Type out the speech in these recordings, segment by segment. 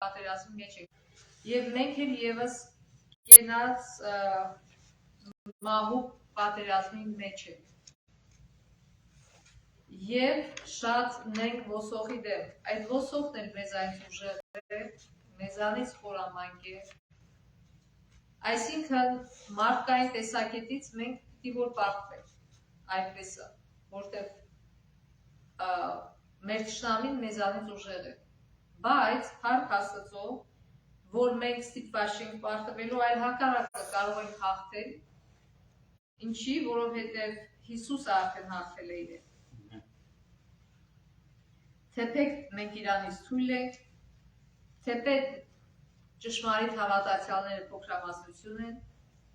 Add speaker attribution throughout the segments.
Speaker 1: պատերազմի մեջ ենք։ Եվ մենք էլ եւս կենաց մահու պատերազմի մեջ ենք։ Եվ շատ նենք ոսողի դեմ։ Այդ ոսողն էլ մեզանից ուժեղ է, մեզանից խորամանկ է։ Այսինքն մարդկային տեսակետից մենք պիտի որ պարտվենք այդպես է, որտեղ մեր թշնամին մեզանից ուժեղ է, բայց փառք Աստծո, որ մենք ստիպված չենք պարտվելու, այլ հակառակը կարող ենք հաղթել, ինչի, որովհետև Հիսուսը արդեն հաղթել է իրեն։ Թեպետ մենք Իրանից թույլ ենք, թեպետ ճշմարիտ հավատացյալները փոքրամասնություն են,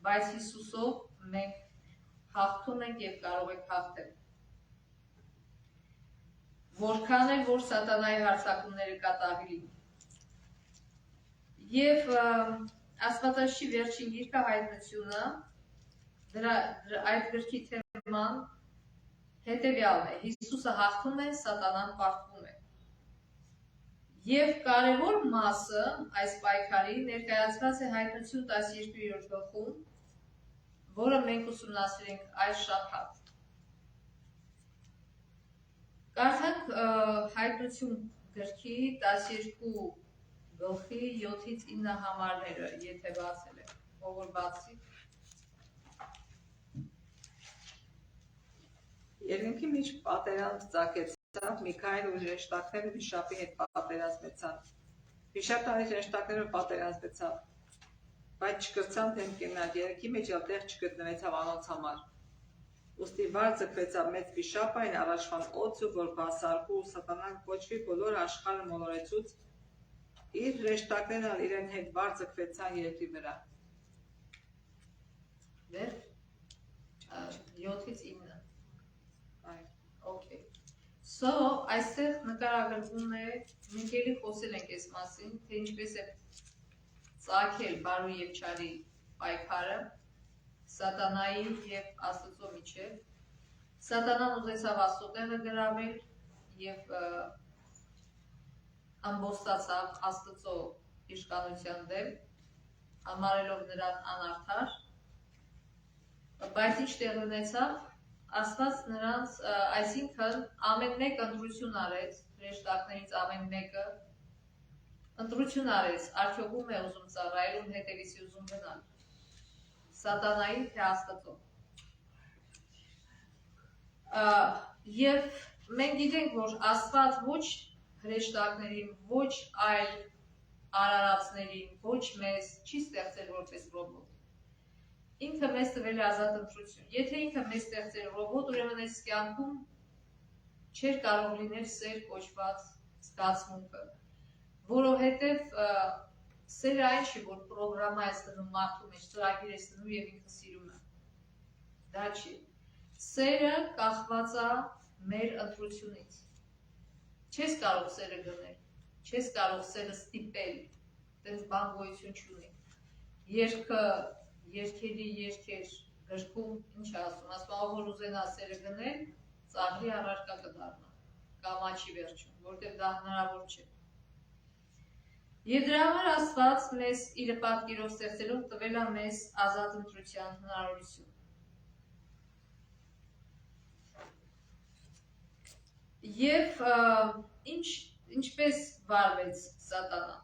Speaker 1: բայց Հիսուսով մենք հաղթում ենք եւ կարող ենք հաղթել։ Որքան էլ որ սատանայի հարձակումները կատաղի լինի։ Եվ Աստվածաշնչի վերջին գիրքը Հայտնությունը, այդ գրքի թեման հետևյալն է. Հիսուսը հաղթում է, սատանան պարտվում է։ Եվ կարևոր մասը այս պայքարի ներկայացված է Հայտնություն 12-րդ գլխում, որը մենք ուսումնասիրենք այս շաբաթ։ Կարդանք Հայտնություն գրքի 12 գլխի 7-ից 9 համարները, եթե բացել եք, ով որ բացի։
Speaker 2: Երկնքի մեջ պատերազմ ծագեցավ, Միքայել ու հրեշտակները վիշապի հետ պատերազմեցան։ Վիշապն այդ հրեշտակները պատերազմեցավ, բայց չկրցան դեմ կենալ, երկնքի մեջ էլ տեղ չգտնվեցավ անոնց համար։ Ուստի վար ձգվեցավ մեծ վիշապը այն առաջվան օձը, որ բասարկու ու սատանան կոչվի բոլոր աշխարհը մոլորեցուց, իր հրեշտակներն իրեն հետ վար ձգվեցան երկրի վրա։
Speaker 1: Դեր 7-ից 9։ Okay. So, այստեղ նկարագրվում է, մենք էլի խոսել ենք այս մասին, թե ինչպես է ծագել բարու եւ չարի պայքարը սատանայի եւ Աստծո միջեւ։ Սատանան ուզեցավ Աստծո տեղը գրավել եւ ամբոստացավ Աստծո իշխանության դեմ, համարելով նրան անարդար, բայց ինչ տեղ ունեցավ, Աստված նրանց, այսինքն ամեն մեկը ընտրություն արեց, հրեշտակներից ամեն մեկը ընտրություն արեց, արդյոքում է ուզում ծառայել, ում հետևից ուզում գնալ, սատանայի թե Աստծո։ Եվ մենք գիտենք, որ Աստված ոչ հրեշտակներին, ոչ այլ արարածներին, ոչ մեզ չի ստեղծել որպես ռոբոտ։ Ինքը մեզ տվել է ազատ ընտրություն։ Եթե ինքը մեզ ստեղծել ռոբոտ, ուրեմն այս կյանքում չէր կարող լինել սեր կոչված զգացմունքը, որովհետև սերը այն չի, որ պրոգրամա ես դնում մարդու մեջ, ծրագիր ես դնում եւ ինքը սիրում է։ Դա չի։ Սերը կախված է մեր ընտրությունից։ Չես կարող սերը գնել, չես կարող սերը ստիպել, այդպես բան գոյություն չունի։ Երկը երկերի երկեր գրքում ինչ ասում, ասում ով որ ուզենա սերը գնել, ծաղրի առարկա կդառնա, կամ աչի վերջում, որտեղ դա հնարավոր չէ։ Եվ դրա համար Աստված մեզ իր պատկերով ստեղծելով տվել է մեզ ազատ ընտրության հնարավորություն։ Եվ ինչպես վարվեց սատանան։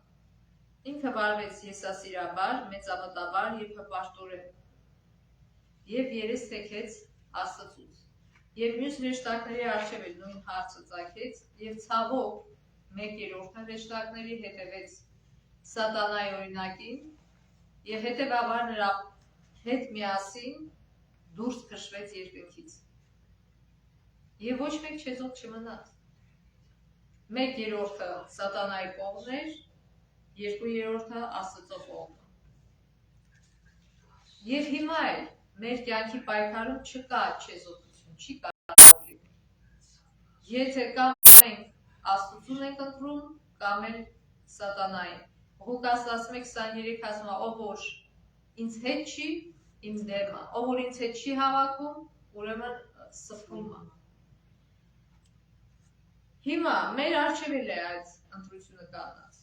Speaker 1: Ինքը վարվեց եսասիրաբար, մեծամտաբար եւ հպարտորեն։ Եվ երես թեքեց Աստծուց։ Եվ մյուս հրեշտակների առջև էլ նույն հարցը ծագեց, եւ ցավոք 1/3 հրեշտակների հետևեց սատանայի օրինակին, եւ հետեւաբար նրա հետ միասին դուրս քշվեց երկնքից։ Եվ ոչ մեկ չեզոք չմնաց։ 1/3 սատանայի կողմն էր, 2/3 Աստծո կողմը։ Եվ հիմա էլ մեր կյանքի պայքարում չկա չեզոքություն, չի կարող լինել։ Եթե կամ մենք Աստծուն ենք ընտրում, կամ էլ սատանային։ Ղուկաս 11:23 ասում է, ով որ ինձ հետ չի, իմ դեմ է, ով որ ինձ հետ չի հավաքում, ուրեմն սփռում է։ Հիմա մեր առջև էլ է այդ ընտրությունը կանած։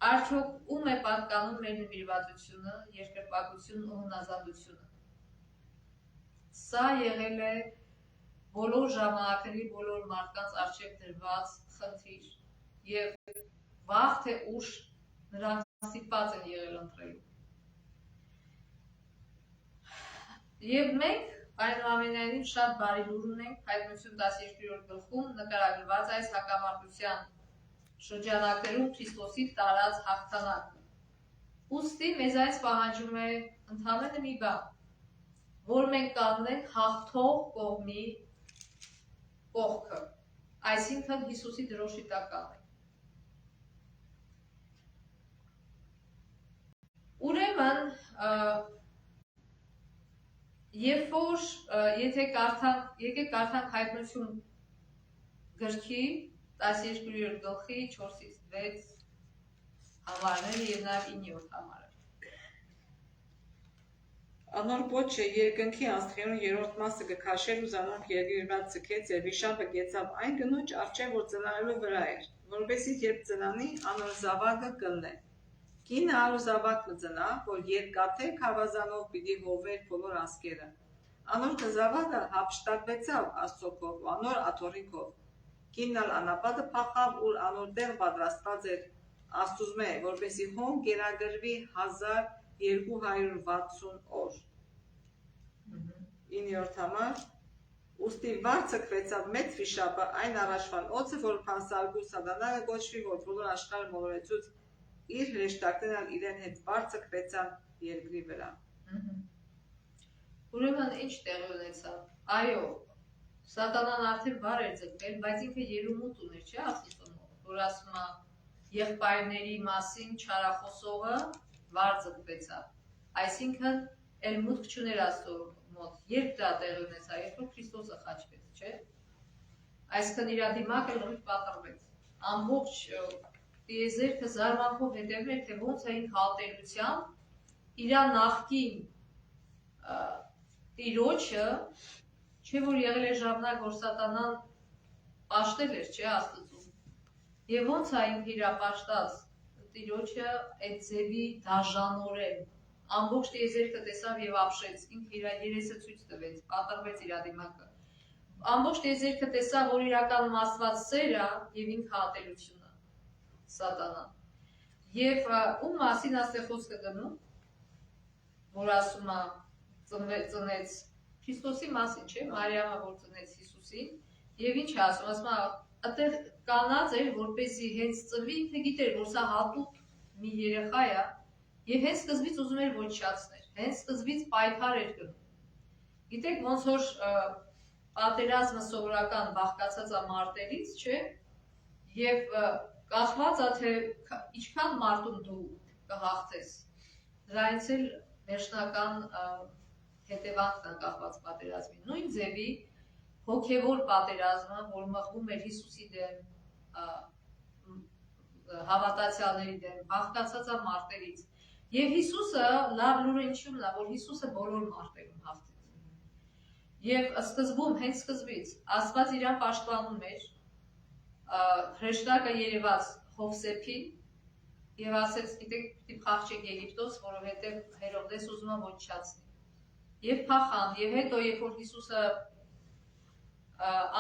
Speaker 1: Արդյոք ում է պատկանում մեր նվիրվածությունը, երկրպագությունն ու հնազանդությունը։ Սա եղել է բոլոր ժամանակների բոլոր մարդկանց առջև դրված խնդիր եւ վաղ թե ուշ նրանք ստիպված են եղել ընտրելու։ Եվ մենք այնուամենայնիվ շատ բարի լուր ունենք Հայտնություն 12-րդ գլխում նկարագրված այս հակամարտության շրջանակներում Քրիստոսի տարած հաղթանակը։ Ուստի մեզ այս պահանջում է ընդհանրապես մի բան, որ մենք կանգնենք հաղթող կողմի կողքը, այսինքն Հիսուսի դրոշի տակ կանգնենք։ Ուրեմն, երբ որ եկեք կարդանք Հայտնություն գրքի 12-րդ գլխի 4-ից 6 համարները եւ նաեւ 9-րդ համարը։
Speaker 2: Անոր պոչը երկնքի անցքերուն երրորդ մասը գքաշել ու զանոնք երկիրված ցկեց եւ վիշապը գեցավ այն գնոջ արչեւ որ ծնանալու վրա էր, որովհետեւ երբ ծնանի անոր զավակը կլնե։ Կինը արու զավակ մը ծնա, որ երկաթե քավազանով պիտի հովեր բոլոր ասկերը։ Անոր զավակը հապշտակվեցավ Աստծոքով ու անոր աթոռիկով։ Կիննալ անապատը փախավ ուր անոր տեղ պատրաստված էր Աստուծմե, որպեսի հոն գերագրվի 1260 օր։ 9-րդ համար ուստի վարձկվեցավ մեծ վիշապը այն առաջվան օծը, որ փանսալգու սատանայը գոչվի, որ բոլոր աշխարհը մոլորեցուց իր հրեշտակներն իրեն հետ վարձկվեցան երկրի վրա։
Speaker 1: Ուրեմն ինչ տեղի ունեցավ։ Այո, սատանան արդեն վար էր ձգտել, բայց ինքը ելումուտ ուներ, չէ՞ Աստծո մոտ, որ ասում է եղբայրների մասին չարախոսողը վար ձգտվեցավ։ Այսինքն էլ մուտք չուներ Աստծո մոտ։ Երբ դա տեղի ունեցավ, երբ որ Քրիստոսը խաչվեց, չէ՞։ Այսինքն իր դիմակը լրիվ պատռվեց։ Ամբողջ տիեզերքը զարմանքով հետևում էր, թե ոնց է ինքը ատելությամբ իր նախկին տիրոջը, չէ՞ որ եղել է ժամանակ, որ սատանան պաշտել էր, չէ՞ Աստծուն։ Եվ ոնց է ինքը իր պաշտած տիրոջը այդ ձևի դաժանորեն ամբողջ տիեզերքը տեսավ եւ ապշեց, ինքը իր երեսը ցույց տվեց, պատռվեց իր դիմակը։ Ամբողջ տիեզերքը տեսավ, որ իրականում Աստված սեր է եւ ինքը ատելություն է, սատանան։ Եվ ում մասին ասե խոսքը գնում, որ ասում է ծնեց Քրիստոսի մասին, չէ՞, Մարիամը որ ծնեց Հիսուսին, եւ ինչ է ասում, ասում է այդտեղ կանած էր, որպեսզի հենց ծնվի, ինքը գիտեր, որ սա հատուկ մի երեխա է, եւ հենց սկզբից ուզում էր ոչնչացնել, հենց սկզբից պայքար էր գնում։ Գիտեք, ոնց որ պատերազմը սովորական բաղկացած է մարտերից, չէ՞, եւ կախված է թե ինչքան մարտում դու կհաղթես։ Դրանից էլ վերջնական հետևանքն է կախված պատերազմի։ Նույն ձևի հոգևոր պատերազմը, որ մղվում էր Հիսուսի դեմ, հավատացյալների դեմ, բաղկացած է մարտերից։ Եվ Հիսուսը լավ լուրը ինչու՞մն է, որ Հիսուսը բոլոր մարտերում հաղթեց։ Եվ սկզբում, հենց սկզբից Աստված իրան պաշտպանում էր, հրեշտակը երևաց Հովսեփին եւ ասեց, գիտեք, պիտի փախչեք Եգիպտոս, որովհետեւ Հերովդես ուզում է ոչնչացնի։ Եվ փախան, եւ հետո երբ որ Հիսուսը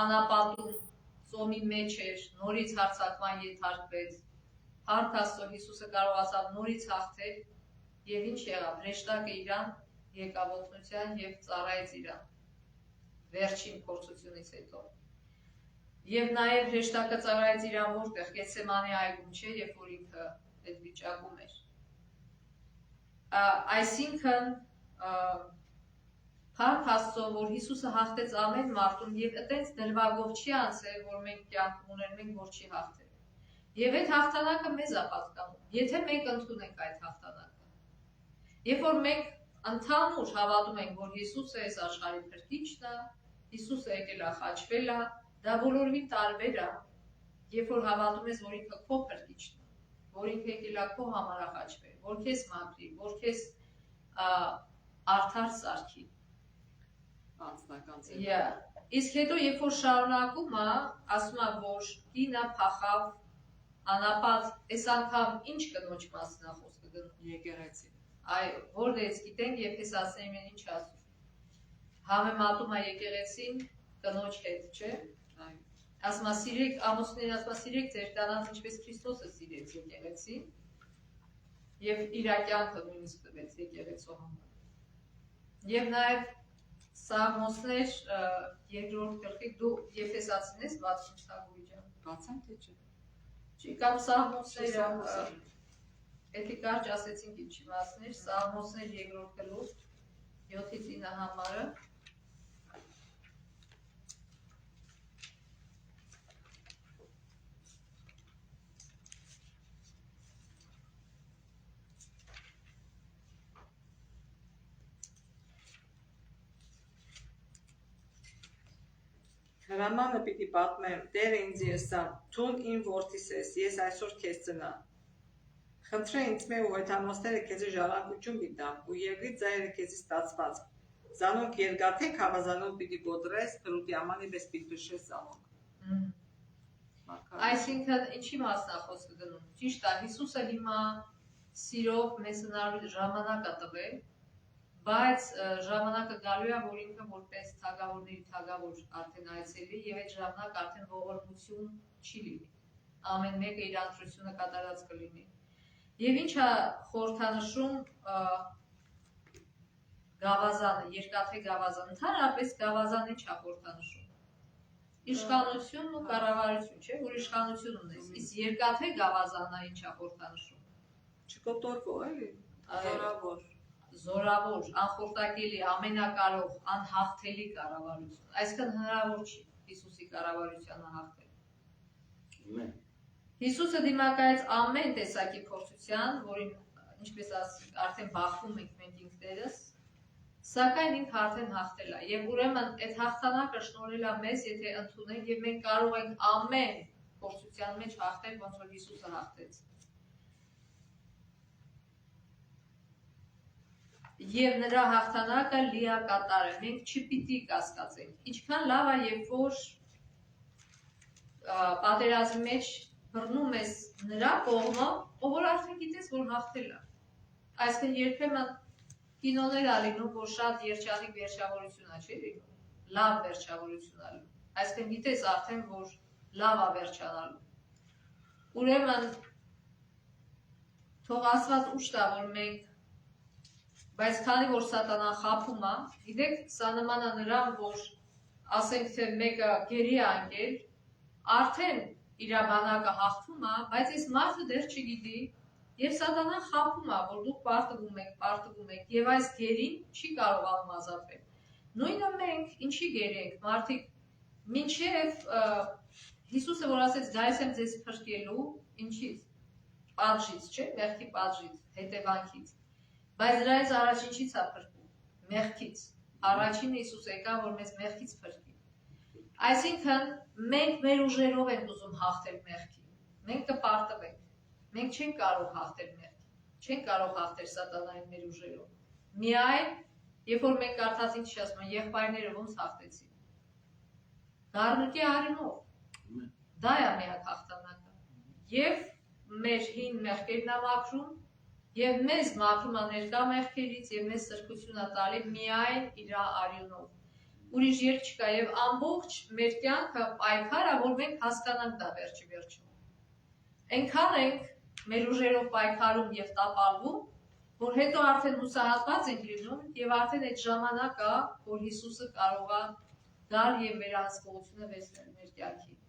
Speaker 1: անապատում ծոմի մեջ էր, նորից հարձակման ենթարկվեց, Փառք Աստծո, Հիսուսը կարողացավ նորից հաղթել եւ ինչ եղավ, հրեշտակը իրան եկավ օգնության եւ ծառայեց իրան վերջին փորձությունից հետո։ Եվ նաեւ հրեշտակը ծառայեց իրան որտեղ Գեթսեմանի այգում, չէ, երբ որ ինքը այդ վիճակում էր։ Այսինքն Փառք Աստծո, որ Հիսուսը հաղթեց ամեն մարդուն եւ այտենց դրվագով չի անցել, որ մենք կյանքում ունենք, որ չի հաղթել։ Եվ այդ հաղթանակը մեզ է պատկանում, եթե մենք ընդունենք այդ հաղթանակը։ Երբ որ մենք ընդհանուր հավատում ենք, որ Հիսուսը այս աշխարհի փրկիչն է, Հիսուսը եկել է խաչվել է, դա բոլորովին տարբեր է, երբ որ հավատում ես, որ ինքը քո փրկիչն է, որ ինքը եկել է քո համար խաչվել, որ քեզ մաքրի, որ քեզ արդար սարքի։
Speaker 2: Անձնական ձև։
Speaker 1: Իսկ հետո երբ որ շարունակում է, ասում է, որ կինը փախավ անապատ այս անգամ ինչ կնոջ մասին է խոսքը գնում։
Speaker 2: Եկեղեցի։
Speaker 1: Այ որտեղից գիտենք Եփեսացիներին են ինչ ասում։ Համեմատում է եկեղեցին կնոջ հետ, չէ՞։
Speaker 2: Այո։
Speaker 1: Ասում է սիրեք, Ամոսներին ասում է սիրեք ձեր կանանց ինչպես Քրիստոսը սիրեց եկեղեցին եւ իր կյանքը նույնիսկ տվեց եկեղեցու համար։ Եվ նաեւ Սաղմոսներ երկրորդ գլխի դու Եփեսացին ես 60 Սաղմոս ջան։
Speaker 2: Բացեմ թե չէ։
Speaker 1: Չի կամ Սաղմոսները Էդի կարճ ասեցինք ինչի մասն էր, Սաղմոսներ երկրորդ գլուխ 7-ից 9 համարը։
Speaker 2: Հրամանը պիտի պատմեմ, Տերը ինձ եսավ, թուն իմ որդիս ես, ես այսօր քեզ ծնա։ Խնդրե ինձ մե ու հեթանոսները քեզի ժառանգություն պիտամ, ու երկրի ծայրը քեզի ստացված։ Զանոնք երգաթեք հավազանոն պիտի գոտրես, փրուտի ամանի պես պիտի փշես զանոնք։
Speaker 1: Այսինքն ինչի մասն է խոսքը գնում։ Ճիշտ է, Հիսուսը հիմա սիրով մեզ ժամանակ է տվել, բայց ժամանակը գալու է, որ ինքը որպես թագավորների թագավոր արդեն այցելի եւ այդ ժամանակ արդեն ողորմություն չի լինի։ Ամեն մեկը իր ընտրությունը կատարած կլինի։ Եվ ինչ է խորհրդանշում գավազանը, երկաթե գավազանը, ընդհանրապես գավազանը ինչ է խորհրդանշում։ Իշխանություն ու կառավարություն, չէ՞, որ իշխանություն ունես։ Իսկ երկաթե գավազանը ինչ է խորհրդանշում։
Speaker 2: Չկոտորվող էլի, զորավոր։
Speaker 1: Զորավոր, անխորտակելի, ամենակարող, անհաղթելի կառավարություն։ Այսինքն հնարավոր չի Հիսուսի կառավարությանը հաղթել։ Հիսուսը դիմակայեց ամեն տեսակի փորձության, որին ինչպես ասենք, արդեն բախվում ենք մենք ինքներս, սակայն ինքը արդեն հաղթել է։ Եվ ուրեմն այդ հաղթանակը շնորհել է մեզ, եթե ընդունենք եւ մենք կարող ենք ամեն փորձության մեջ հաղթել, ոնց որ Հիսուսը հաղթեց։ Եվ նրա հաղթանակը լիակատար է, մենք չպիտի կասկածենք։ Ինչքան լավ է, երբ որ պատերազմի մեջ բռնում ես նրա կողմը, ով որ արդեն գիտես, որ հաղթել է։ Այսինքն երբեմն կինոներ ա լինում, որ շատ երջանիկ վերջավորություն է, չէ՞ լինում, լավ վերջավորություն ա լինում։ Այսինքն գիտես արդեն, որ լավ է վերջանալու։ Ուրեմն թող Աստված ուշ տա, որ մենք Բայց քանի որ սատանան խաբում է, գիտեք, սա նման է նրան, որ ասենք թե մեկը գերի է անկել, արդեն իր բանակը հաղթում է, բայց այս մարդը դեռ չգիտի, եւ սատանան խաբում է, որ դուք պարտվում եք, եւ այս գերին չի կարողանում ազատվել։ Նույնը մենք ինչի գեր ենք, մարդիկ, մինչև Հիսուսը որ ասեց, գայս եմ ձեզ փրկելու, ինչից, պատժից, չէ, մեղքի պատժից, հետևանքից։ Բայց դրանից առաջինից է փրկում, մեղքից։ Առաջին Հիսուս եկավ, որ մեզ մեղքից փրկի։ Այսինքն մենք մեր ուժերով ենք ուզում հաղթել մեղքին։ Մենք կպարտվենք։ Մենք չենք կարող հաղթել մեղքին։ Չենք կարող հաղթել սատանային մեր ուժերով։ Միայն, երբ որ մենք կարդացինք չի ասում, եղբայրները ոնց հաղթեցին։ Գառնուկի արյունով։ Դա է միակ հաղթանակը։ Եվ մեր հին մեղքերն է մաքրում, եւ մեզ մաքրում է ներկա մեղքերից եւ մեզ սրբություն է տալի միայն իր արյունով։ Ուրիշ երկ չկա եւ ամբողջ մեր կյանքը պայքար է, որ մենք հասկանանք դա վերջի վերջում։ Այնքան ենք մեր ուժերով պայքարում եւ տապալվում, որ հետո արդեն հուսահատված ենք լինում եւ արդեն այդ ժամանակը, որ Հիսուսը կարող է գալ եւ վերահսկողությունը վերցնել մեր կյանքին։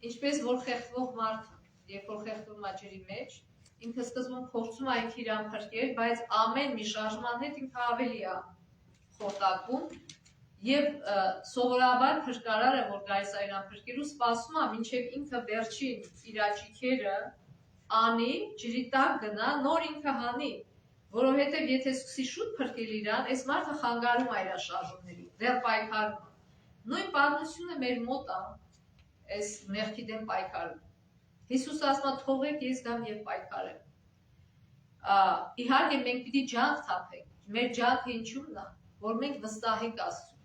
Speaker 1: Ինչպես որ խեղդվող մարդը, երբ որ խեղդվում է ջրի մեջ, ինքը սկզբում փորձում է ինքը իրան փրկել, բայց ամեն մի շարժման հետ ինքը ավելի է խորտակվում եւ սովորաբար փրկարարը, որ գայս է իրան փրկելու, սպասում է մինչեւ ինքը վերջին իր աչիքերը անի, ջրի տակ գնա, նոր ինքը հանի, որովհետեւ եթե սկսի շուտ փրկել իրան, այս մարդը խանգարում է իր շարժումներին, դեռ պայքարում է։ Նույն պատմությունը մեր մոտ է, այս մեղքի դեմ պայքարում։ Հիսուսը ասում է թողեք ես գամ եւ պայքարեմ։ Իհարկե մենք պիտի ջանք թափենք։ Մեր ջանքը ինչու՞մն է, որ մենք վստահենք Աստծուն,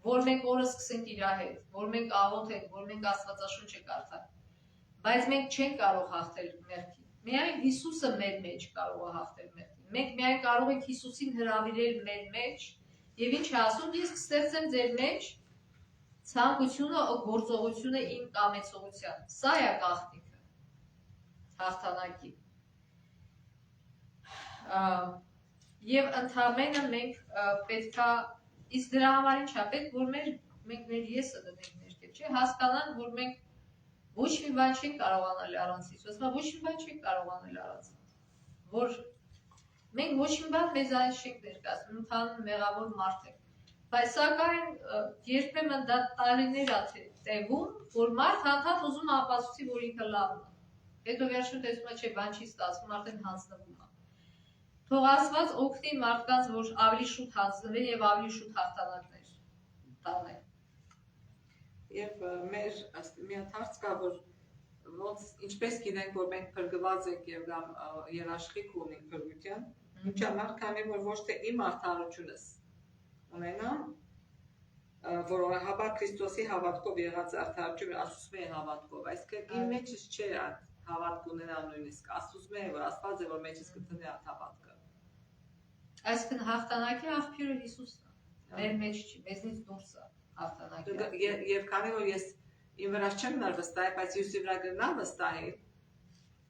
Speaker 1: որ մենք օրը սկսենք իր հետ, որ մենք աղոթենք, որ մենք Աստվածաշունչը կարդանք։ Բայց մենք չենք կարող հաղթել մեղքին։ Միայն Հիսուսը մեր մեջ կարող է հաղթել մեղքին։ Մենք միայն կարող ենք Հիսուսին հրավիրել մեր մեջ, եւ ինչ է ասում, ես կստեղծեմ ձեր մեջ ցանկությունը, գործողությունը իմ կամեցողության։ Սա է գաղտնիքը հաղթանակի։ Եվ ընդհանրապես մենք պետքա իսկ դրա համար ինչ է պետք, որ մենք մեր եսը դնենք ներքև, չէ՞, հասկանանք, որ մենք ոչ մի բան չենք կարող անել առանց Հիսուսի, ոչ մի բան չենք կարող անել առանց, որ մենք ոչ մի բան մեզանից չենք ներկայացնում, ընդհանուր մեղավոր մարդ ենք, բայց սակայն երբեմն դա տարիներ է տևում, որ մարդ հանդարտ ուզում է ապացուցի, որ ինքը լավն է, հետո վերջում տեսնում է, չէ, բան չի ստացվում, արդեն հանձնվում է։ Թող Աստված օգնի մարդկանց, որ ավելի շուտ հանձնվեն եւ ավելի շուտ հաղթանակներ տանեն։
Speaker 2: Եվ մեր մի հարց կա, որ ոնց ինչպես գիտենք, որ մենք փրկված ենք եւ կամ երաշխիք ունենք փրկության, ինչա մարդ քանի որ ոչ թե իմ արդարությունս ունենամ, որովհետեւ Քրիստոսի հավատքով եղած արդարությունը ասում է հավատքով, այսինքն իմ մեջս չէ հավատք ունենալ նույնիսկ ասում է, որ Աստված է, որ մեջս կտնի այդ հավատքը։
Speaker 1: Այսինքն հաղթանակի աղբյուրը Հիսուսն է, մեր մեջ չի, մեզնից դուրս է հաղթանակի։
Speaker 2: Եվ քանի որ ես իմ վրա չեմ վստահ, բայց Հիսուսի վրա կգնամ վստահել,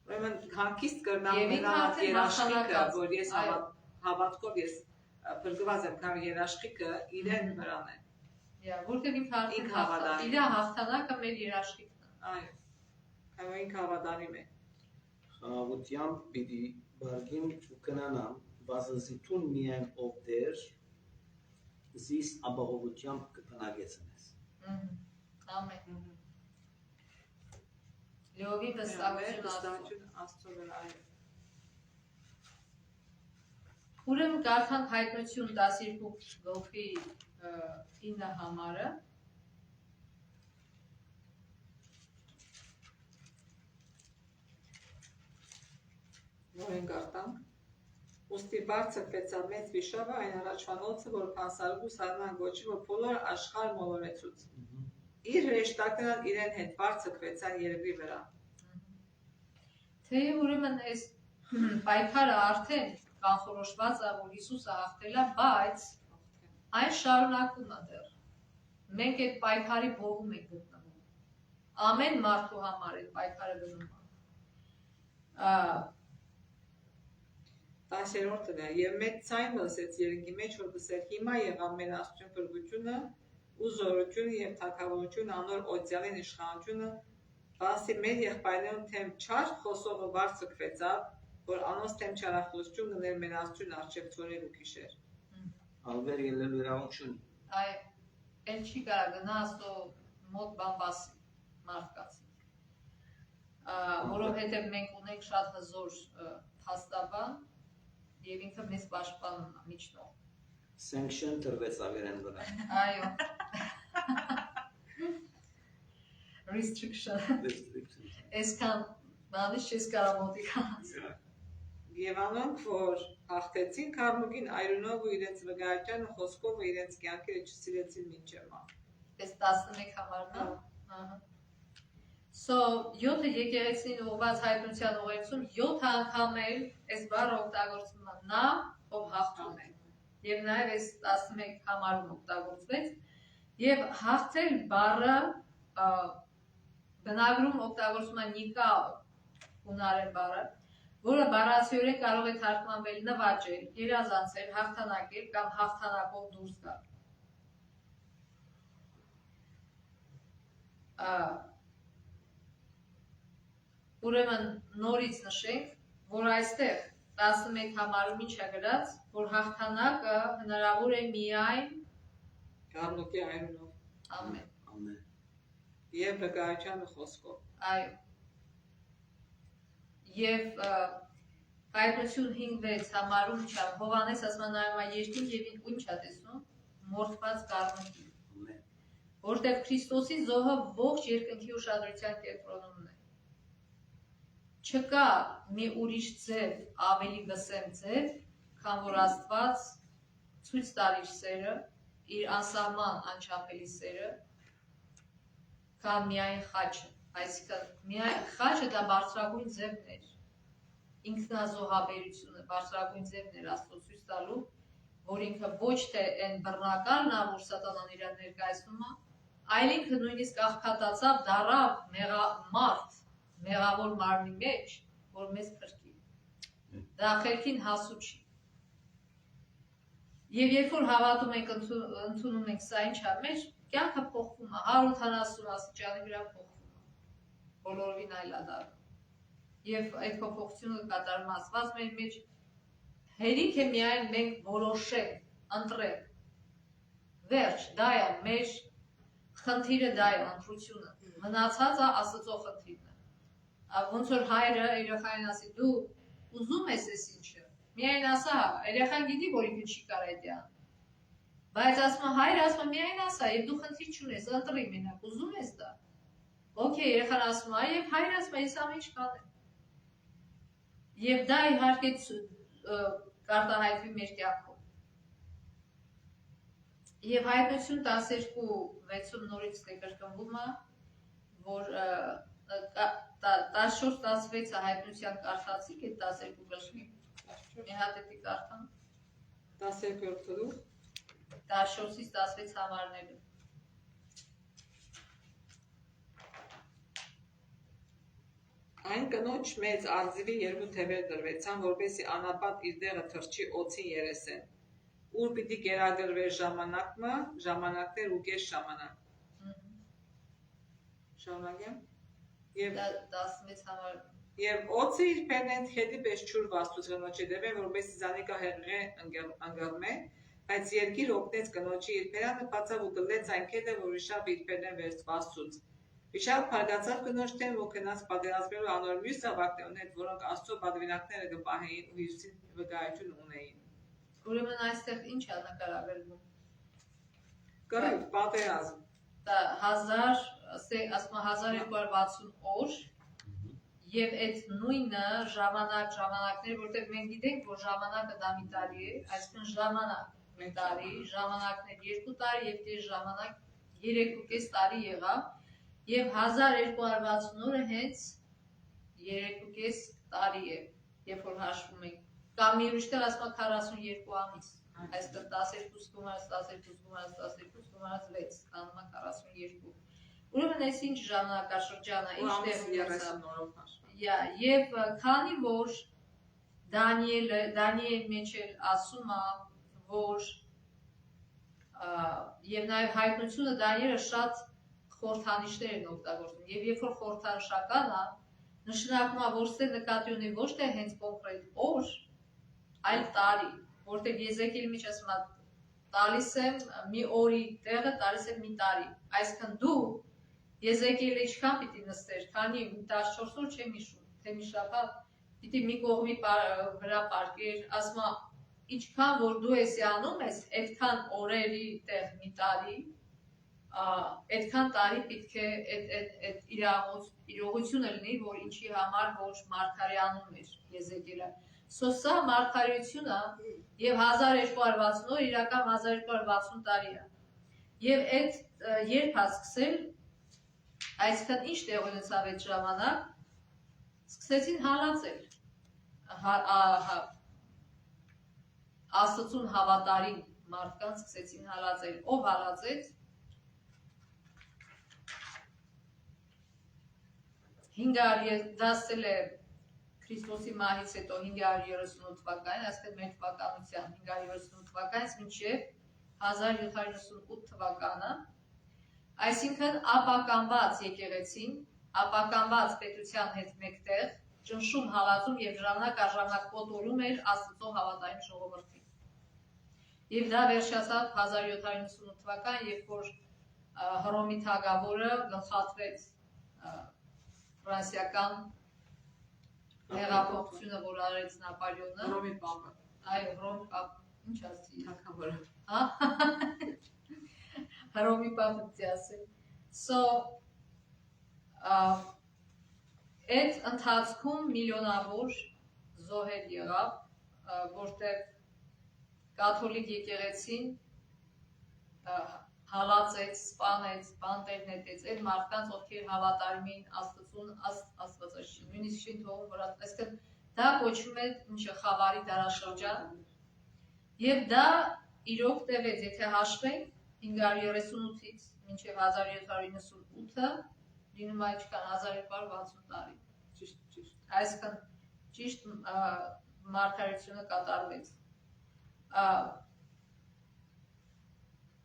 Speaker 2: ուրեմն հանկիստ կգնամ նրան երաշխիքը, որ ես հավատքով ես փրկված եմ, քանի երաշխիքը իրեն վրան է։
Speaker 1: Որտեղ ինքը իր հաղթանակը մեր երաշխիքն է։
Speaker 2: Այո, քանի ինքը հավատարիմ է։
Speaker 3: Խաղաղությամբ պիտի բարգին ու կնանամ, բազազիտուն միայն ով դեր, զիս ապահովությամբ կպնագեցնես։
Speaker 1: Ամեն։ Լիովի վստահություն
Speaker 2: Աստծո վրա է։
Speaker 1: Ուրեմն կարդանք Հայտնություն 12 գլխի 9 համարը։
Speaker 2: Նորեն կարդանք։ Ուստի բարձրացավ մեծ վիշապը այն առաջվանոցը, որ փանսարկու սարման գոչի, որ բոլոր աշխարհ մոլորեցուց։ Իր հրեշտակներն իրեն հետ բարձրացան երկրի վրա։
Speaker 1: Թեև ուրեմն այս պայքարը արդեն կանխորոշված է, որ Հիսուսը հաղթել է, բայց այն շարունակվում է դեռ։ Մենք այդ պայքարի բողում ենք գտնվում։ Ամեն մարդու համար այդ պայքարը գնում է։
Speaker 2: 10-րդն է, եւ մեծ ցայն լսեց երկի մեջ, որ գսել հիմա եղավ մեր Աստծուն փրկությունը ու զորությունը եւ թագավորությունը անոր օծյալին իշխանությունը, բացի մեր եղբայրներուն թեմ չար խոսողը բարձրացավ, որ անոնց թեմ չարախոսություն գներ մեր Աստծուն արժեք ծորեր ու գիշեր։
Speaker 3: Ալվեր ելելու իրավունք չունի։
Speaker 1: Այո, այն չի կարա գնա Աստծո մոտ բան բասի մարդկացի։ Որովհետեւ մենք ունենք շատ հզոր փաստաբան եւ ինքը մեզ պաշտպանում է միջնորդ։
Speaker 3: Sanction տրվեց ավերեն վրա։
Speaker 1: Այո։ Restriction։ Այսքան բանից չես կարող մոտիկանալ։
Speaker 2: Եվ անոնք, որ հաղթեցին Քարմուկին այրունով ու իրենց վկայականը խոսքով ու իրենց կյանքերը չսիրեցին մինչև մահ։
Speaker 1: Այս 11 համարն է։ Ահա։ So 7 եկեղեցին ուղղված հայտնության ուղերձում 7 անգամ էլ այս բառը օգտագործվում է նա, ով հաղթում է։ Եվ նաև այս 11 համարում օգտագործվեց եւ հաղթել բառը բնագրում օգտագործվում է նիկա հունարեն բառը, որը բառացիորեն կարող է թարգմանվել նվաճել, երազանցել, հաղթանակել կամ հաղթանակով դուրս գալ։ Ուրեմն նորից նշենք, որ այստեղ 11 համարում ինչ է գրած, որ հաղթանակը հնարավոր է միայն
Speaker 2: Քարմուկի այրունով։
Speaker 1: ամեն։
Speaker 3: Ամեն։
Speaker 2: Եվ վկայականը խոսքով։
Speaker 1: Այո։ Եվ Հայտնություն 5-6 համարում ինչ է, Հովհաննես ասում է նայում է երկին եւ ինչ է տեսնում, մորթված կառնուկի։
Speaker 3: Ամեն։
Speaker 1: Որտեղ Քրիստոսի զոհը ողջ երկնքի ուշադրության կենտրոնում է։ Չկա մի ուրիշ ձև, ավելի վսեմ ձև, քան որ Աստված ցույց տար իր սերը, իր անսահման անչափելի սերը, քան միայն խաչը, Այսինքն միայն խաչը դա բարձրագույն ձևն էր, ինքնազոհաբերությունը բարձրագույն ձևն էր Աստծո ցույց տալու, որ ինքը ոչ թե այն բռնակալն է, որ սատանան իրան ներկայացնում է, այլ ինքը նույնիսկ աղքատացավ, դառավ մարդ, մեղավոր մարմնի մեջ, որ մեզ փրկի։ Դա խելքին հասու չի։ Եվ երբ որ հավատում ենք, ընդունում ենք սա ինչ է, մեր կյանքը փոխվում է, 180 աստիճանի վրա փոխվում է, բոլորովին այլադառնում։ Եվ այդ փոփոխությունը կատարում Աստված մեր մեջ, հերիք է միայն մենք որոշենք, ընտրենք։ Վերջ, դա է մեր խնդիրը, դա է ընտրությունը, մնացածը Աստծո խնդիրն է։ Ոնց որ հայրը երեխային ասի, դու ուզում ես այս ինչը, միայն ասա, երեխան գիտի, որ ինքը չի կարող այդ ան։ Բայց ասում հայրը ասում միայն ասա, եւ դու խնդիր չունես, ընտրի մենակ, ուզում ես դա։ Okay, երեխան ասում է, եւ հայրը ասում է, ես ամեն ինչ կանեմ։ Եվ դա իհարկե կարտահայտվի մեր կյանքում։ Եվ հայտնություն 12:6-ում նորից կրկնվում է, որ 14-16-ը հայտնության կարդացիք է 12 գլխի։ Մի հատ էդի կարդամ։
Speaker 2: 12-րդ գլուխ
Speaker 1: 14-ից 16 համարները։
Speaker 2: Այն կնոջ մեծ արձիվի երկու թևեր դրվեցան, որպեսզի անապատ իր դեղը թրջի օձին երեսեն, ուր պիտի կերակրվեր ժամանակներ ու կես ժամանակ։ Շարունակեմ։ Եվ
Speaker 1: 16 համար։
Speaker 2: Եվ օձը իր փերնեն հետի պես չուր վաստուց կնոջի դեպեն, որպեսզի զանիկա հեղղե ընկղմե, բայց երկիր օգնեց կնոջի իր փերանը բացավ ու գլեց այն քեդը, որ իշավ իր փերնեն վաստուց։ Իշավ փարգացավ կնոջ դեմ ու քնած պատերազմելու անոր մյուս ավակներուն հետ, որոնք Աստծո պատվինակները կպահեին ու Հիսուսին վկայություն ունեին։
Speaker 1: Ուրեմն այստեղ ինչ է նկարագրվում։
Speaker 2: Կռիվ, պատերազմ։
Speaker 1: Դա 1260 օր եւ այդ նույնը ժամանակներ, որտեղ մենք գիտենք, որ ժամանակը դա մի տարի է, այսինքն ժամանակ մի տարի, ժամանակներ 2 տարի եւ դե ժամանակ 3.5 տարի եղավ եւ 1260 օրը հենց 3.5 տարի է, երբ որ հաշվում ենք։ Կամ մի ուրիշ տեղ ասում է 42 ամիս, այսինքն 12 գումարած 12 գումարած 12 գումարած 6, անում է 42։ Ուրեմն այս ինչ ժամանակաշրջան է, ինչ տեղ ունեցավ։ Եվ քանի որ Դանիել մեջ էլ ասում է, որ եւ նաեւ հայտնությունը Դանիելը շատ խորհրդանիշներ են օգտագործում եւ երբ որ խորհրդանշական է, նշանակում է, որ սա նկատի ունի ոչ թե հենց կոնկրետ օր, այլ տարի, որտեղ Եզեկիել մեջ ասում է տալիս եմ մի օրի տեղը, տալիս եմ մի տարի, այսինքն դու Եզեկիելը ինչքան պիտի նստեր, քանի 14 օր չեմ հիշում, թե մի շաբաթ, պիտի մի կողմի վրա պարկեր, ասում է ինչքան որ դու էսի անում ես, այդքան օրերի տեղ մի տարի, այդքան տարի պետք է այդ իրողությունը լինի, որ ինչի համար որ մարգարե անում էր Եզեկիելը։ Սա մարգարեությունը եւ 1260 օր իրական 1260 տարի է։ Եվ այդ երբ է սկսել, այսինքն ինչ տեղ ունեցավ այդ ժամանակ, սկսեցին հալածել։ Աստծուն հավատարիմ մարդկանց սկսեցին հալածել։ Ով հալածեց։ 500 դասել է Քրիստոսի մահից հետո 538 թվականին, այսինքն մեր թվականության 538 թվականից մինչև 1798 թվականը, այսինքն ապականված եկեղեցին, ապականված պետության հետ մեկտեղ, ճնշում հալածում եւ ժամանակ առ ժամանակ կոտորում էր Աստծո հավատարիմ ժողովրդին։ Եվ դա վերջացավ 1798 թվականին, երբ որ Հռոմի թագավորը գլխատվեց ֆրանսիական հեղափոխությունը, որ արեց Նապոլեոնը,
Speaker 2: Հռոմի պապը։
Speaker 1: Այո, Հռոմի պապը, ինչ ասի,
Speaker 2: թագավորը։
Speaker 1: Հռոմի պապը դասել։ Այդ ընթացքում միլիոնավոր զոհեր եղավ, որտեղ կաթոլիկ եկեղեցին հալածեց, սպանեց, բանտեր նետեց, այդ մարդկանց, ովքեր հավատարիմ էին Աստծուն, Աստվածաշնչին, նույնիսկ շին թողում վրա, այսինքն դա կոչվում է ինչը խավարի դարաշրջան, եւ դա իրոք տևեց, եթե հաշվենք 538-ից մինչև 1798-ը, լինում է ինչքան 1260 տարի։
Speaker 2: Ճիշտ։
Speaker 1: Այսինքն ճիշտ մարգարեությունը կատարվեց։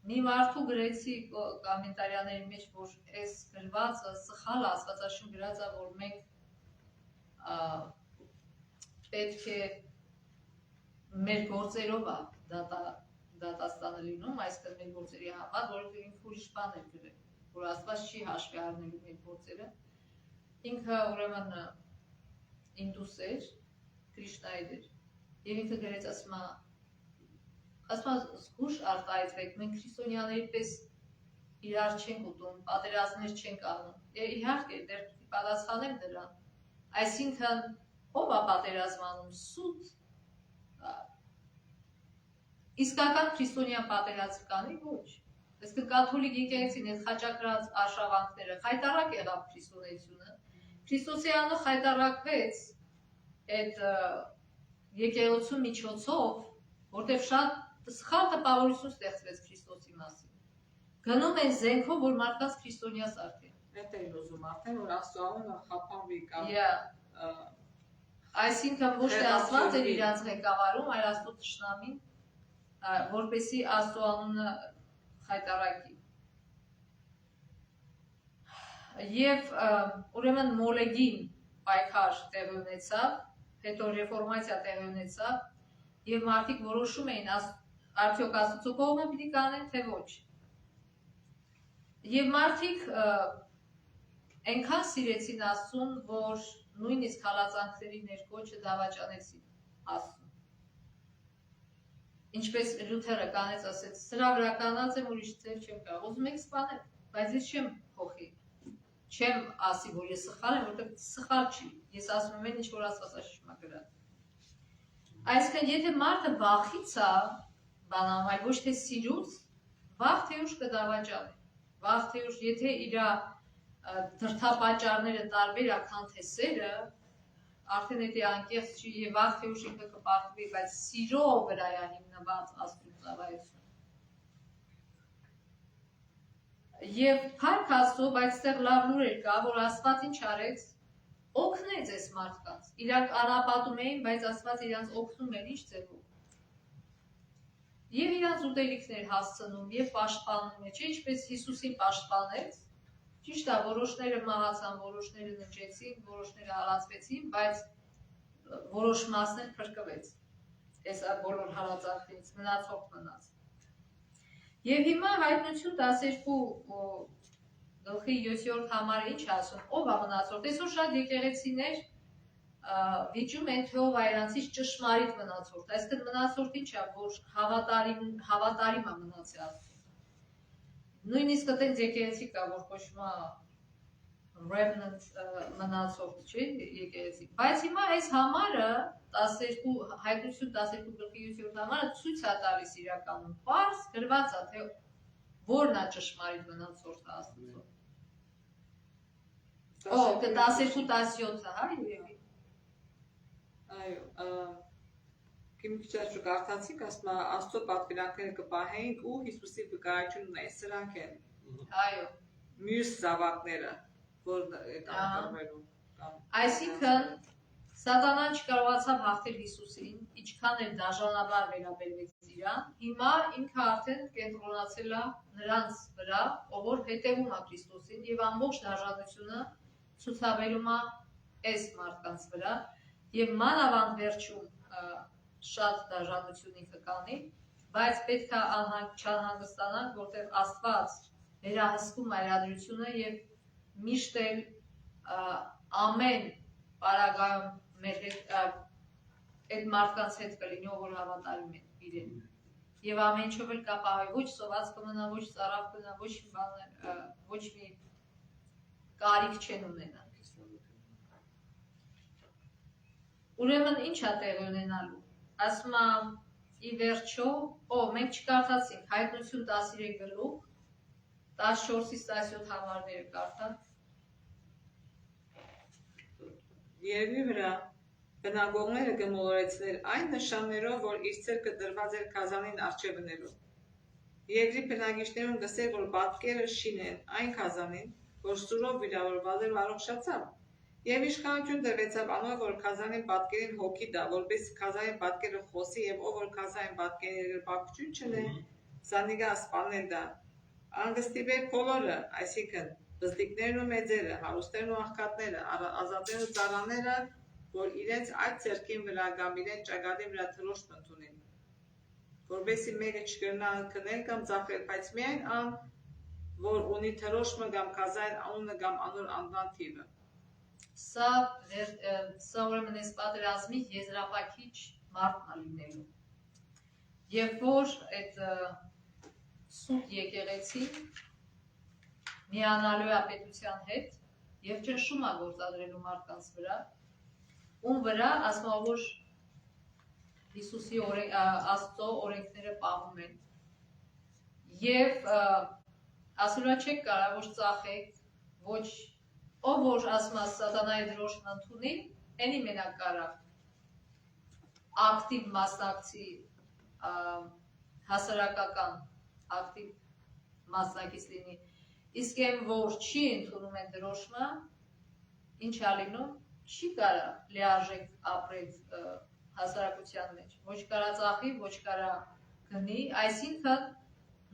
Speaker 1: Մի մարդու գրեցի կոմենտարիաների մեջ, որ այս գրվածը սխալ Աստվածաշուն գրած է, որ մենք պետք է մեր գործերով է դատաստանը լինում, այսինքն մեր գործերի համար, որովհետև ինքը ուրիշ բան է գրել, որ Աստված չի հաշվի առնելու մեր գործերը։ Ինքը ուրեմն ինդուս էր, Կրիշնայի էր, եւ ինքը գրեց ասում զգուշ արտահայտվեք, մենք քրիստոնյաների պես իրար չենք ուտում, պատերազմներ չենք անում։ Իհարկե, դեռ պատասխանեմ դրան։ Այսինքն, ով է պատերազմ անում, սուտ։ Իսկական քրիստոնյան պատերազմ կանի, ոչ։ Այսինքն կաթոլիկ եկեղեցին այդ խաչակրած արշավանքները խայտարակ եղավ քրիստոնեությունը։ Քրիստոսի անունը խայտարակվեց այդ եկեղեցու միջոցով, որտեղ շատ սխալ տպավորություն ստեղծվեց Քրիստոսի մասին։ Գնում են զենքով, որ մարդկանց քրիստոնյա սարքեն։
Speaker 2: Այդ էին ուզում արդեն, որ Աստծո անունը խափանվի կամ
Speaker 1: Այսինքն ոչ թե Աստված էր իրանց ղեկավարում, այլ Աստծո թշնամին, որպեսզի Աստծո անունը խայտարակի։ Եվ ուրեմն մոլեգին պայքար տեղի ունեցավ, հետո ռեֆորմացիա տեղի ունեցավ, եւ մարդիկ որոշում էին արդյոք Աստծո կողմը պիտի կանեն, թե ոչ։ Եվ մարդիկ այնքան սիրեցին Աստծուն, որ նույնիսկ հալածանքների ներքո չդավաճանեցին Աստծուն։ Ինչպես Լյութերը կանեց, ասեց, սրա վրա կանած եմ, ուրիշ ձև չեմ կարող, ուզում եք սպանել, բայց ես չեմ փոխի, չեմ ասի, որ ես սխալ եմ, որտեղ սխալ չի, ես ասում եմ ինչ որ Աստվածաշունչը գրած։ Այսինքն, եթե մարդը վախից է, բանամ, այլ ոչ թե սիրուց, վաղ թե ուշ կդավաճանի, վաղ թե ուշ, եթե իր դրդապատճառները տարբեր է, քան թե սերը, արդեն դա անկեղծ չի եւ վաղ թե ուշ ինքը կպարտվի, բայց սիրո վրա է հիմնված Աստծո ծառայությունը։ Եվ փառք Աստծո, բայց այստեղ լավ լուրեր կա, որ Աստված ինչ արեց, օգնեց այս մարդկանց։ Իրանք անապատում էին, բայց Աստված իրանց օգնում էր ինչ ձևով։ Եվ իրանց ուտելիքներ հասցնում, եւ պաշտպանում էր, չէ՞ ինչպես Հիսուսին պաշտպանեց։ Ճիշտ է, որոշները մահացան, որոշները նջեցին, որոշները հալածվեցին, բայց որոշ մասներ փրկվեց։ Այս բոլոր հալածանքներից մնացող մնաց։ Եվ հիմա հայտնություն 12:7 համարը ինչ ասում, ով է մնացող։ Այսօր շատ եկեղեցիներ վիճում են, թե ով է իրանցից ճշմարիտ մնացորդ։ Այսինքն մնացորդ ինչ է, որ հավատարիմ է մնացել Աստծուն։ Նույնիսկ այդպես եկեղեցի կա, որ կոչվում է remnant մնացորդ, չէ՞, եկեղեցի։ Բայց հիմա այս համարը 12 հայտնություն 12:7 համարը ցույց է տալիս իրականում, պարզ գրված է, թե որն է ճշմարիտ մնացորդը Աստծո։ Օ, 12:17-ը, հա, երևի։
Speaker 2: Այո, քիչ շուտ կարդացինք, ասում է Աստծո պատվիրանքները կպահենք ու Հիսուսի վկայությունն ունեն, սրանք են։
Speaker 1: Այո։
Speaker 2: Մյուս զավակները, որ կանգնվելու կամ
Speaker 1: Այսինքն Սատանան չկարողացավ հաղթել Հիսուսին, ինչքան էլ դաժանաբար վերաբերվեց իրան, հիմա ինքը արդեն կենտրոնացել է նրանց վրա, ով որ հետևում է Քրիստոսին եւ ամբողջ դաժանությունը ցուցաբերում է այս մարդկանց վրա եւ մանավանդ վերջում շատ դաժանություն ինքը կանի, բայց պետք է չանհանգստանանք, որտեղ Աստված վերահսկում է իրադրությունը եւ միշտ էլ ամեն պարագայում մեր հետ այդ մարդկանց հետ կլինի, ով որ հավատարիմ են իրեն։ Եվ ամեն ինչով էլ կապահովի, ոչ սոված կմնա, ոչ ծարավ կմնա, ոչ մի կարիք չեն ունենա։ Ուրեմն ինչ է տեղի ունենալու։ Ասում է ի վերջո, մենք չկարդացինք հայտնություն 13 գլուխ, 14-ից 17 համարները կարդա։
Speaker 2: Երկրի վրա բնակողները կմոլորեցներ այն նշաններով, որ իր ցերկը դրված էր կազանին արջևնելու։ Երկրի բնակիչներուն գսեր, որ պատկերը շինեն այն կազանին, որ սուրով վիրավորված էր առողջացավ։ Եվ իշխանություն տրվեցավ անոր, որ կազանին պատկերին հոգի տա, որպես կազանին պատկերը խոսի եւ ով որ կազանին պատկերին բապչուն չնե, զանիգա սպանել դա։ Անգստիբեր բոլորը, այսինքն բզդիկներն ու մեծերը, հարուստներն ու աղքատները, ազատներն ու ծառաները, որ իրենց այդ ցերկին վրա կամ իրենց ճակատի վրա թրոշ ընդունեն, որբեսի մեկը չկրնա քնել կամ ծախել, բայց միայն ան, որ ունի թրոշը կամ կազային անունը կամ անոր անվան թիվը։
Speaker 1: Սա ուրեմն այս պատերազմի եզրափակիչ մարդն է լինելու։ Երբ որ այդ սուտ եկեղեցին միանալու է պետության հետ եւ ճնշում է գործադրելու մարդկանց վրա, ում վրա ասում որ Հիսուսի Աստծո օրենքները պահում են եւ ասում չեք կարող ոչ ծախեք, ոչ ով որ ասում է սատանայի դրոշն ընդունի, այնի մենակ կարա ակտիվ մասնակցի հասարակական ակտիվ մասնակից լինի, իսկ այն որ չի ընդունում են դրոշմը, ինչ է լինում, չի կարա լիարժեք ապրել հասարակության մեջ, ոչ կարա ծախի, ոչ կարա գնի, այսինքն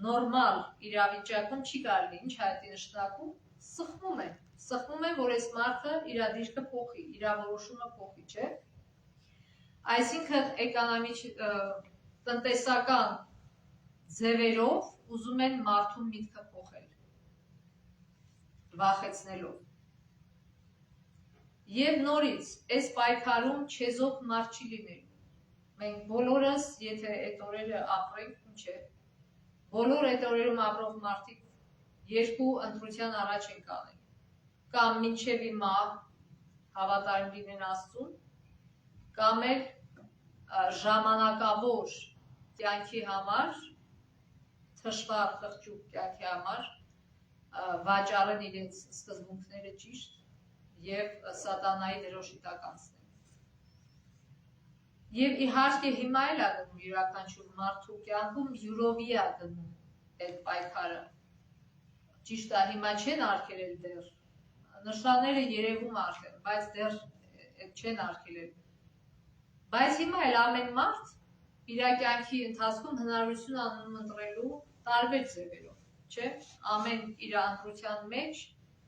Speaker 1: նորմալ իրավիճակում չի կարելի, ինչ հայտի նշանակում, սխմում են, որ այս մարդը իր դիրքը փոխի, իր որոշումը փոխի, չէ։ Այսինքն էկոնոմիկ տնտեսական ձևերով ուզում են մարդու միտքը փոխել, վախեցնելով։ Եվ նորից, այս պայքարում չեզոք մարդ չի լինելու։ Մենք բոլորս, եթե այդ օրերը ապրենք, ինչ է, բոլոր այդ օրերում ապրող մարդիկ երկու ընտրության առաջ են կանել։ Կամ մինչև հիմա հավատարիմ լինեն Աստծուն, կամ էլ ժամանակավոր կյանքի համար, թշվառ խղճուկ կյանքի համար, վաճառեն իրենց սկզբունքները ճիշտ եւ սատանայի դրոշի տակ անցնեն։ Եվ իհարկե հիմա էլ է գնում յուրաքանչյուր մարդու կյանքում յուրովի է գնում այդ պայքարը։ Ճիշտ է, հիմա չեն արգելել դեռ, նշանները երևում արդեն, բայց դեռ չեն արգելել։ Բայց հիմա էլ ամեն մարդ իր կյանքի ընթացքում հնարավորություն անում ընտրելու տարբեր ձևերով, չէ՞։ Ամեն իր ընտրության մեջ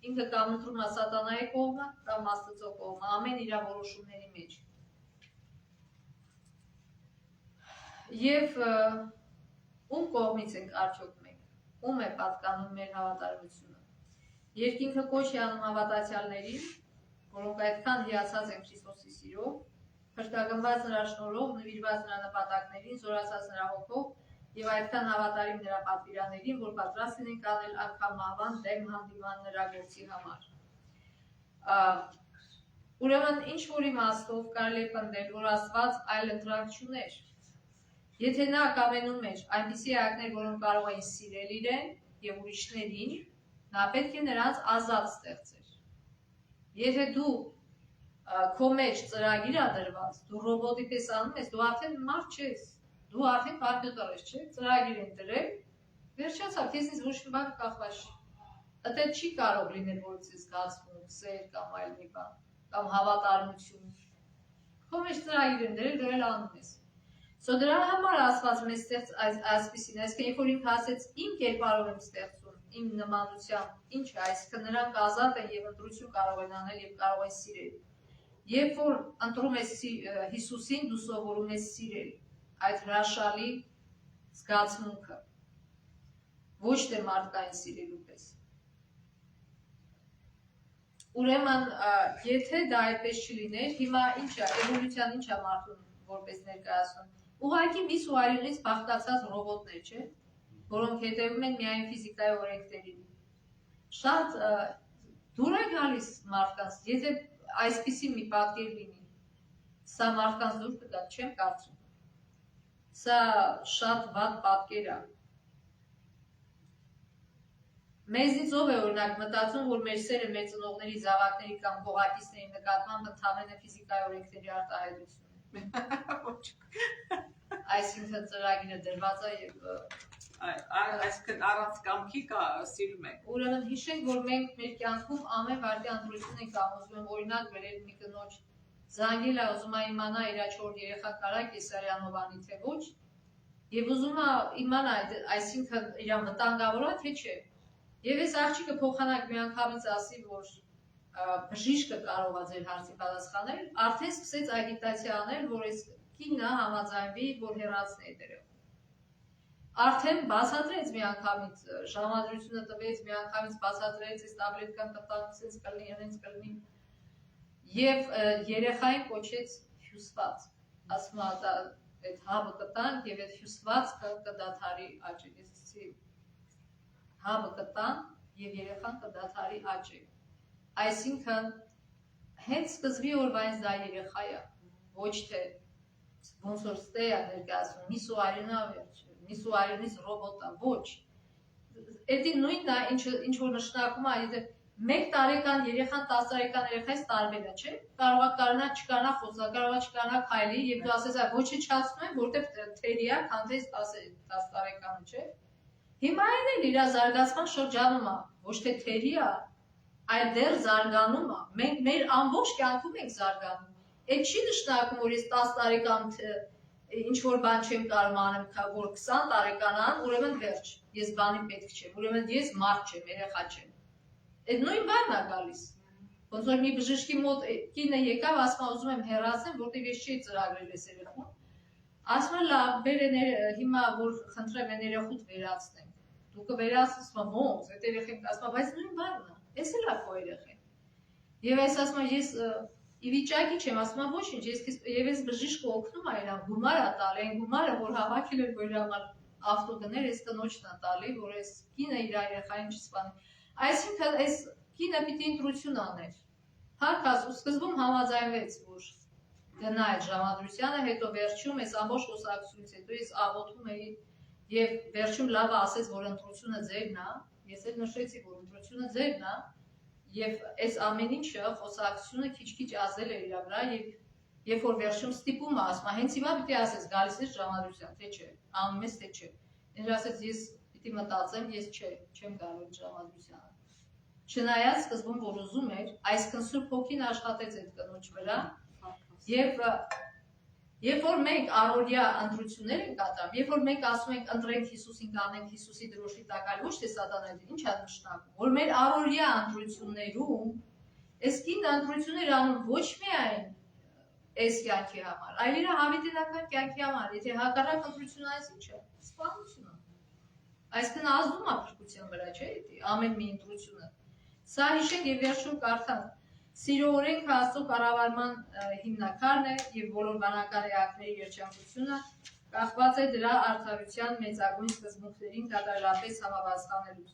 Speaker 1: ինքը կամ ընտրում է սատանայի կողմը, կամ Աստծո կողմը, ամեն իր որոշումների մեջ։ Եվ ում կողմից ենք արդյոք մենք, ում է պատկանում մեր հավատարմությունը։ Երկինքը կոչ է անում հավատացյալներին, որոնք այդքան հիացած են Քրիստոսի սիրով, փրկագնված նրա շնորհով, նվիրված նրա նպատակներին, զորացած նրա հոգով եւ այդքան հավատարիմ նրա պատվիրաներին, որ պատրաստ են կանել անգամ մահվան դեմ հանդիման նրա գործի համար։ Ուրեմն ինչ որ իմաստով կարելի է պնդել, որ Աստված այլ ընտրանք չուներ։ Եթե նա կամենում էր այնպիսի էակներ, որոնք կարող էին սիրել իրեն եւ ուրիշներին, նա պետք է նրանց ազատ ստեղծեր։ Եթե դու քո մեջ ծրագիր ա դրված, դու ռոբոտի պես անում ես, դու արդեն մարդ չես, դու արդեն կոմպյուտեր ես, չէ՞, ծրագիր են դրել, վերջացավ, քեզնից ոչ մի բան կախված չի։ Դա չի կարող լինել, որ ցես զգացվում, սեր կամ այլ մի բան, կամ հավատարմություն։ Քո մեջ ծրագիր են դրել, դու էլ անում ես։ Դրա համար Աստված մեզ ստեղծ այսպիսին, այսինքն երբ որ ինքը ասեց իմ կերպարով եմ ստեղծում, իմ նմանությամբ, ինչ է, այսինքն նրանք ազատ են եւ ընտրություն կարող են անել եւ կարող են սիրել։ Երբ որ ընտրում ես Հիսուսին, դու սովորում ես սիրել այդ հրաշալի զգացմունքը, ոչ թե մարդկային սիրելու պես։ Ուրեմն, եթե դա այդպես չլիներ, հիմա ինչ է, էվոլյուցիան ինչ է մարդուն որպես ներկայացնում։ Ուղղակի միս ու այլունից բաղկացած ռոբոտներ, չէ, որոնք հետևում են միայն ֆիզիկայի օրենքներին։ Շատ դուր է գալիս մարդկանց, եթե այսպիսի մի պատկեր լինի, սա մարդկանց դուր կգա, չեմ կարծում։ Սա շատ վատ պատկեր է։ մեզնից ով է օրինակ մտածում, որ մեր սերը մեր ծնողների, զավակների կամ գողակիցների նկատմամբ ընդհանրապես ֆիզիկայի օրենքների արտահայտություն է։ Այսինքն ծրագիրը դրված է եւ
Speaker 2: այսինքն առանց կամքի սիրում եք։
Speaker 1: ուրեմն հիշենք, որ մենք մեր կյանքում ամեն վարքի ընտրություն ենք անում, ուզում եմ օրինակ բերել մի կնոջ զանգել է, ուզում է իմանա իր 4 երեխա կարա կեսարյանով անի թե ոչ, եւ ուզում է իմանա, այսինքն իր վտանգավոր է թե չէ։ Եվ այս աղջիկը փոխանակ միանգամից ասի, որ բժիշկը կարող է ձեր հարցի պատասխանել, արդեն սկսեց ագիտացիա անել, որ այս կինը համաձայնվի, որ հեռացնի այդ երեխան։ Արդեն բացատրեց միանգամից, ժամադրությունը տվեց, միանգամից բացատրեց, այս տաբլետկան տտանք, սենց կլնի, հենց կլնի, եւ երեխային կոչեց հյուսված, ասում է այդ հաբը կտանք եւ այդ հյուսվածքը կդադարի աճի, հաբը կտան եւ երեխան կդադարի աճի։ Այսինքն հենց սկզբի օրվանից դա երեխա է, ոչ թե ոնց որ ստե է ներկայացնում, միսուարինա վերջ, միսուարինից ռոբոտա, ոչ։ Էդի նույնն է, ինչ որ նշանակում է, եթե 1 տարեկան երեխան 10 տարեկան երեխայից տարբեր է, չէ՞։ Կարող է կարողանա չկարողանա խոսալ, կարող է չկարողանա քայլի, եւ դու ասես, ոչնչացնում եմ, որտեվ թերի է, քան թե 10 տարեկանը, չէ՞։ Հիմա այն էլ իր զարգացման շրջանում է, ոչ թե թերի է, այլ դեռ զարգանում է։ Մենք մեր ամբողջ կյանքում ենք զարգանում։ Այդ չի նշանակում, որ ես 10 տարեկան ինչ որ բան չեմ կարող անեմ, որ 20 տարեկան ան, ուրեմն վերջ, ես բանի պետք չեմ, ուրեմն ես մարդ չեմ, երեխա չեմ։ Այդ նույն բանն է գալիս։ Ոնց որ մի բժշկի մոտ կինը եկավ, ասում է ուզում եմ հեռացնեմ, որտեղ ես չի ծրագրել այս երեխուն։ Ասում է լավ, բեր հիմա որ խնդրեմ այն երեխուդ վերացնենք։ Դու կվերացնես, ոնց, այդ երեխեն ասում է, բայց նույն բանն է, էս էլ է քո երեխեն։ Եվ այս ասում է, ես ի վիճակի չեմ, ասում է ոչինչ, եւ ես բժիշկը օգնում է իրան, գումար է տալի, այն գումարը, որ հավաքել էր, որ իր համար ավտո գներ, այս կնոջն է տալի, որ այս կինը իր երեխային չսպանի։ Այսինքն այս կինը պիտի ընտրություն աներ։ Հարկած ու սկզբում համաձայնվեց, որ գնա այդ ժամադրությանը, հետո վերջում այս ամբողջ խոսակցությունից հետո ես աղոթում էի եւ վերջում լավ ասեց, որ ընտրությունը ձերն է, ես էլ նշեցի, որ ընտրությունը ձերն է, եւ այս ամեն ինչը խոսակցությունը քիչ-քիչ ազդել է իր վրա եւ երբ որ վերջում ստիպում է, ասում է, հենց հիմա պիտի ասես գալիս ես ժամադրության, թե չէ, անում ես թե չէ։ Ինձ ասեց, ես պիտի մտածեմ, ես չեմ կարող ժամադրությանը։ Չնայած սկզբում որ ուզում էր, այսքան Սուրբ Հոգին աշխատեց այդ կնոջ վրա եւ երբ որ մենք առօրյա ընտրություններ ենք կատարում, երբ որ մենք ասում ենք ընտրենք Հիսուսին, կանենք Հիսուսի դրոշի տակ, այլ ոչ թե սատանայի, ինչ է նշանակում, որ մեր առօրյա ընտրություններում այս կինը ընտրություններ անում ոչ միայն այս կյանքի համար, այլ իր հավիտենական կյանքի համար, եթե հակառակ ընտրություն այս ինչ է, սպանությունը։ Այսինքն ազդում է փրկության վրա, չէ՞, ամեն մի ընտրությունը։ Սա հիշենք եւ վերջում կարդանք։ Սիրո օրենքը Աստծո կառավարման հիմնականն է եւ բոլոր բանական էակների երջանկությունը կախված է դրա արդարության մեծագույն սկզբունքներին կատարելապես համապատասխանելուց։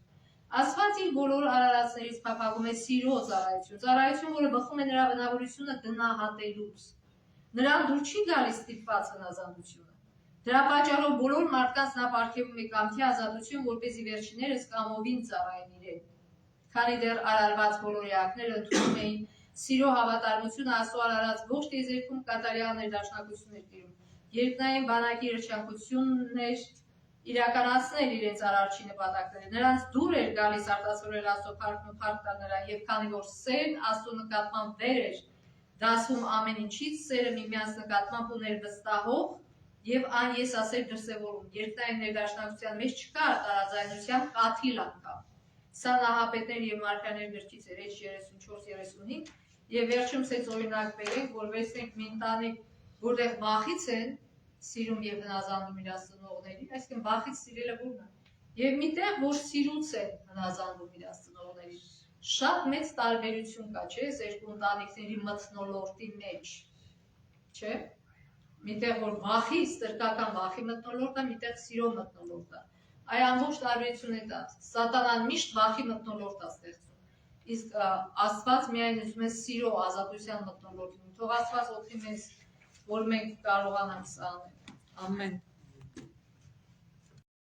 Speaker 1: Աստված իր բոլոր արարածներից փափագում է սիրո ծառայություն, որը բխում է նրա բնավորությունը գնահատելուց։ Նրան դուր չի գալիս ստիպված հնազանդությունը։ Դրա պատճառով բոլոր մարդկանց նա պարգևում է կամքի ազատություն, որպեսզի վերջիններս կամովին ծառայեն իրեն։ Քանի դեռ արարված բոլոր էակները ընդունում էին սիրո հավատարմությունը Աստծո արարած ողջ տիեզերքում կատարյալ ներդաշնակություններ տիրում։ Երկնային բանակի երջանկություններ իրականացնել իրենց արարչի նպատակները։ Նրանց դուր էր գալիս արտասորել Աստծո փառքն ու փառք տալ նրան, եւ քանի որ սերն Աստծո նկատմամբ վեր էր դասում ամեն ինչից, սերը միմյանց նկատմամբ ուներ վստահող եւ անեսասեր դրսեւորում։ Երկնային ներդաշնակության մեջ չկա տարաձայնության կաթիլ անգամ։ Սա նահապետներ եւ մարգարեներ գրքից էր 34-35 եւ վերջում ցած օրինակ բերենք, որ վերցնենք մի ընտանիք, որտեղ վախից են սիրում եւ հնազանդում իր ծնողներին, այսինքն վախից սիրելը ո՞րն է։ Եվ միտեղ, որ սիրուց են հնազանդում իր ծնողներին, շատ մեծ տարբերություն կա, չէ՞, այս երկու ընտանիքների մթնոլորտի մեջ, չէ՞։ Միտեղ, որ վախի, ստրկական վախի մթնոլորտ է, միտեղ սիրո մթնոլորտ է։ Այ ամբողջ տարբերությունը դա։ Սատանան միշտ վախի մթնոլորտ է ստեղծում։ Իսկ Աստված միայն ուզում է սիրո ազատության մթնոլորտին։ Թող Աստված օգնի մեզ, որ մենք կարողանանք սա անել։
Speaker 2: Ամեն։